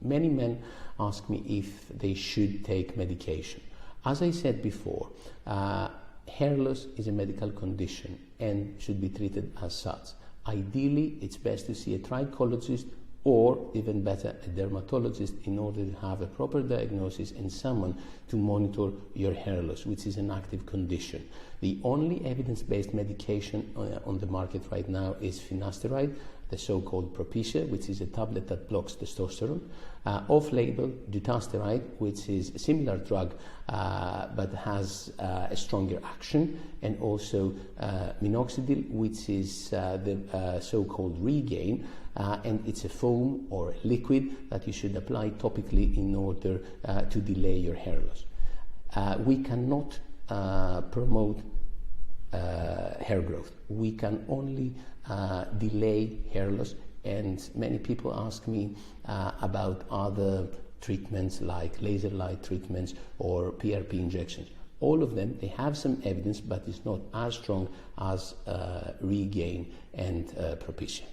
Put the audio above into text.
Many men ask me if they should take medication. As I said before, hair loss is a medical condition and should be treated as such. Ideally, it's best to see a trichologist or even better, a dermatologist, in order to have a proper diagnosis and someone to monitor your hair loss, which is an active condition. The only evidence-based medication on the market right now is finasteride, the so-called Propecia, which is a tablet that blocks testosterone. Off-label, dutasteride, which is a similar drug but has a stronger action, and also Minoxidil, which is the so-called Regain, and it's a foam or a liquid that you should apply topically in order to delay your hair loss. We cannot promote hair growth. We can only delay hair loss, and many people ask me about other treatments like laser light treatments or PRP injections. All of them, they have some evidence, but it's not as strong as Regain and Propecia.